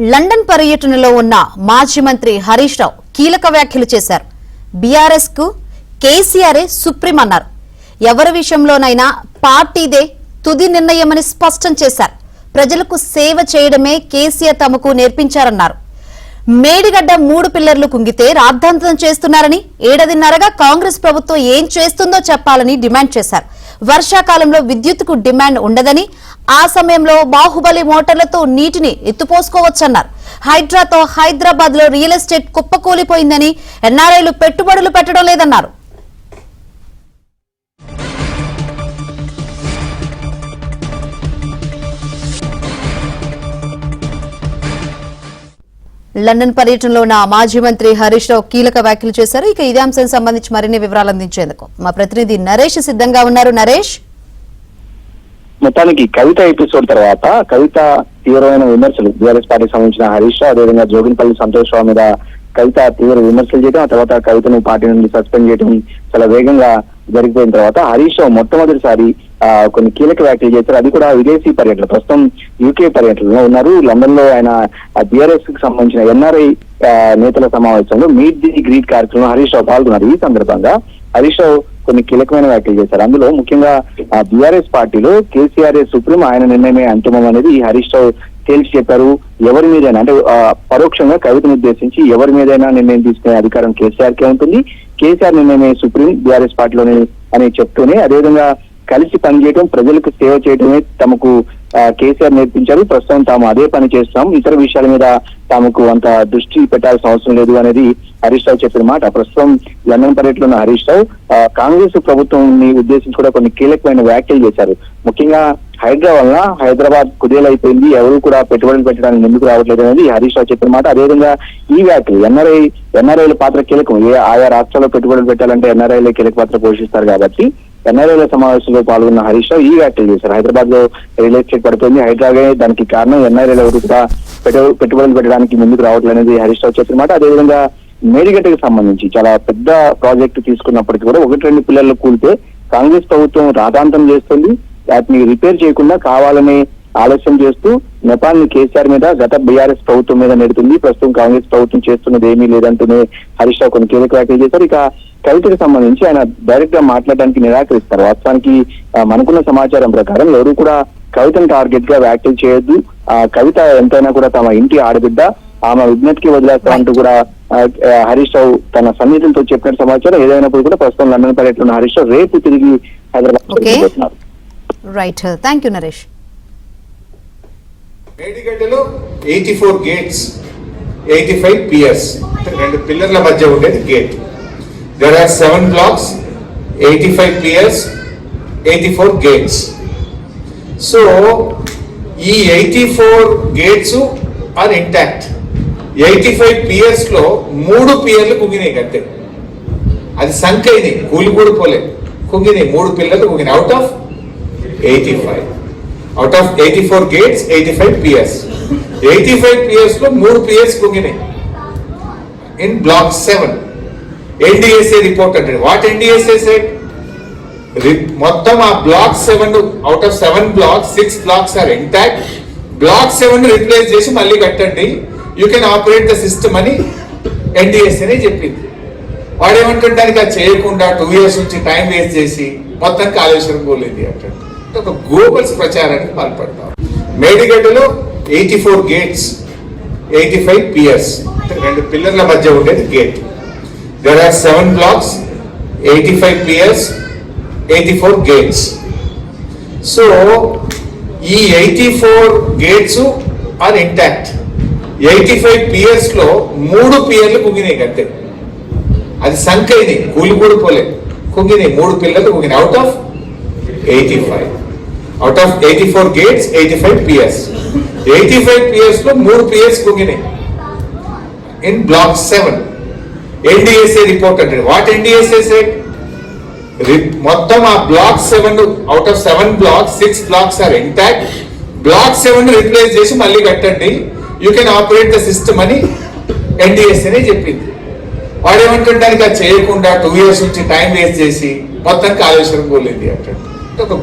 London పర్యటనలో ఉన్న మాజీ మంత్రి హరీష్ రావు కీలక వ్యాఖ్యలు చేశారు. బీఆర్ఎస్ కు కేసీఆరే సుప్రీం అన్నారు. ఎవరి విషయంలోనైనా పార్టీదే తుది నిర్ణయమని స్పష్టం చేశారు. ప్రజలకు సేవ చేయడమే కేసీఆర్ తమకు నేర్పించారన్నారు. మేడిగడ్డ 3 పిల్లర్లు కుంగితే రాద్ధాంతం చేస్తున్నారని, ఏడాదిన్నరగా కాంగ్రెస్ ప్రభుత్వం ఏం చేస్తుందో చెప్పాలని డిమాండ్ చేశారు. వర్షాకాలంలో విద్యుత్తుకు డిమాండ్ ఉండదని, ఆ సమయంలో బాహుబలి మోటార్లతో నీటిని ఎత్తుపోసుకోవచ్చన్నారు. హైడ్రాతో హైదరాబాద్ లో రియల్ ఎస్టేట్ కుప్పకూలిపోయిందని, ఎన్ఆర్ఐలు పెట్టుబడులు పెట్టడం లేదన్నారు. లండన్ పర్యటనలో ఉన్న మాజీ మంత్రి హరీష్ రావు కీలక వ్యాఖ్యలు చేశారు. ఇక ఇదే అంశానికి సంబంధించి మరిన్ని వివరాలు అందించేందుకు మా ప్రతినిధి నరేష్ సిద్ధంగా ఉన్నారు. నరేష్, మొత్తానికి కవిత ఎపిసోడ్ తర్వాత కవిత తీవ్రమైన విమర్శలు బీఆర్ఎస్ పార్టీకి సంబంధించిన హరీష్ రావు, అదేవిధంగా జోగిన్పల్లి సంతోష్ రావు మీద కవిత తీవ్ర విమర్శలు చేయడం, ఆ తర్వాత కవితను పార్టీ నుండి సస్పెండ్ చేయడం చాలా వేగంగా జరిగిపోయిన తర్వాత హరీష్ రావు మొట్టమొదటిసారి కొన్ని కీలక వ్యాఖ్యలు చేశారు. అది కూడా విదేశీ పర్యటన. ప్రస్తుతం యూకే పర్యటనలో ఉన్నారు. లండన్ లో ఆయన బీఆర్ఎస్ కి సంబంధించిన ఎన్ఆర్ఐ నేతల సమావేశంలో మీట్ ది గ్రీట్ కార్యక్రమంలో హరీష్ రావు పాల్గొన్నారు. ఈ సందర్భంగా హరీష్ రావు కొన్ని కీలకమైన వ్యాఖ్యలు చేశారు. అందులో ముఖ్యంగా బీఆర్ఎస్ పార్టీలో కేసీఆర్ సుప్రీం, ఆయన నిర్ణయమే అంతిమం అనేది హరీష్ రావు తేల్చి చెప్పారు. ఎవరి మీదైనా అంటే పరోక్షంగా కవితను ఉద్దేశించి ఎవరి మీదైనా నిర్ణయం తీసుకునే అధికారం కేసీఆర్ కే ఉంటుంది, కేసీఆర్ నిర్ణయమే సుప్రీం బీఆర్ఎస్ పార్టీలోనే అని చెప్తూనే, అదేవిధంగా కలిసి పనిచేయడం, ప్రజలకు సేవ చేయడమే తమకు కేసీఆర్ నేర్పించారు. ప్రస్తుతం తాము అదే పని చేస్తాం, ఇతర విషయాల మీద తమకు అంత దృష్టి పెట్టాల్సిన అవసరం లేదు అనేది హరీష్ రావు చెప్పిన మాట. ప్రస్తుతం లండన్ పర్యటనలో ఉన్న హరీష్ రావు కాంగ్రెస్ ప్రభుత్వాన్ని ఉద్దేశించి కూడా కొన్ని కీలకమైన వ్యాఖ్యలు చేశారు. ముఖ్యంగా హైడ్రా వలన హైదరాబాద్ కుదేలైపోయింది, ఎవరు కూడా పెట్టుబడులు పెట్టడానికి ముందుకు రావట్లేదు అనేది హరీష్ రావు చెప్పిన మాట. అదేవిధంగా ఈ వ్యాఖ్యలు ఎన్ఆర్ఐల పాత్ర కీలకం. ఆయా రాష్ట్రాల్లో పెట్టుబడులు పెట్టాలంటే ఎన్ఆర్ఐలే కీలక పాత్ర పోషిస్తారు కాబట్టి ఎన్ఆర్ఐల సమావేశంలో పాల్గొన్న హరీష్ రావు ఈ వ్యాఖ్యలు చేశారు. హైదరాబాద్ లో రియల్ ఎస్టేట్ పడిపోయింది, హైడ్రాగే దానికి కారణం, ఎన్ఆర్ఐలు ఎవరు కూడా పెట్టుబడులు పెట్టడానికి ముందుకు రావట్లేదు అనేది హరీష్ రావు చెప్పిన మాట. అదేవిధంగా మేడిగడ్డకు సంబంధించి చాలా పెద్ద ప్రాజెక్టు తీసుకున్నప్పటికీ కూడా 1-2 పిల్లర్లు కూలితే కాంగ్రెస్ ప్రభుత్వం రాద్ధాంతం చేస్తుంది. వాటిని రిపేర్ చేయకుండా కావాలని ఆలస్యం చేస్తూ నెపాల్ని కేసీఆర్ మీద, గత బీఆర్ఎస్ ప్రభుత్వం మీద నెడుతుంది. ప్రస్తుతం కాంగ్రెస్ ప్రభుత్వం చేస్తున్నది ఏమీ లేదంటూనే హరీష్ రావు కొన్ని కీలక వ్యాఖ్యలు చేశారు. ఇక కవితకు సంబంధించి ఆయన డైరెక్ట్ గా మాట్లాడడానికి నిరాకరిస్తారు. వాస్తవానికి మనకున్న సమాచారం ప్రకారం ఎవరు కూడా కవితను టార్గెట్ గా వ్యాఖ్యలు చేయొద్దు, కవిత ఎంతైనా కూడా తమ ఇంటి ఆడబిడ్డ, ఆమె విజ్ఞతకి వదిలేస్తామంటూ కూడా హరీష్ రావు తన సన్నిహితులతో చెప్పిన సమాచారం. ఏదైనప్పుడు కూడా ప్రస్తుతం లండన్ పర్యటన హరీష్ రావు రేపు తిరిగి Hyderabad. Right, thank you Naresh. మేడిగడ్డలో 84 గేట్స్, 85 పియర్స్, 2 పిల్లర్ల మధ్య ఉండేది gate. There are 7 blocks, 85 piers, 84 gates. So, ఈ 84 gates are intact. 85 piers లో 3 పియర్లు కుంగినాయి అంతే. అది సంఖ్యని కూలిపోలే, కుంగినాయి 3 పిల్లర్లు కుంగినాయి. Out of 85, out of 84 gates, 85 piers. 85 piers లో 3 piers కుంగినాయి in block 7. NDSA రిపోర్ట్ అంటే వాట్ NDSA said? మొత్తం ఆ block 7 out of 7 blocks 6 blocks are intact. Block 7 replace చేసి మళ్ళీ కట్టండి, you can operate the system అని NDSA చెప్పింది. వాడు ఏమంటుంటానికి అది చేయకుండా 2 years నుంచి టైం వేస్ట్ చేసి మొత్తం కాళేశ్వరం పోలేదు అంటే ఒక గోబల్స్ ప్రచారానికి పాల్పడతాం. మేడిగడ్డలో 84 గేట్స్, 85 పియర్స్, 2 పిల్లర్ల మధ్య ఉండేది gate. There are 7 blocks, 85 piers, 84 gates. So, ఈ 84 gates are intact. 85 piers లో 3 పియర్లు కుంగినాయి అంతే. అది సంఖ్యని కూలిపోలే, కుంగినాయి 3 పిల్లర్లు కుంగినాయి. Out of 85, out of 84 gates, 85 piers. 85 piers లో 3 piers కుంగినాయి in block 7. NDSA రిపోర్ట్ అంటే వాట్ NDSA said? మొత్తం ఆ block 7 out of 7 blocks 6 blocks are intact. Block 7 replace చేసి మళ్ళీ కట్టండి, you can operate the system అని NDSA చెప్పింది. వాడు ఏమంటుంటానికి అది చేయకుండా 2 years నుంచి టైం వేస్ట్ చేసి మొత్తం కాళేశ్వరం పోలేదు అంటే ఒక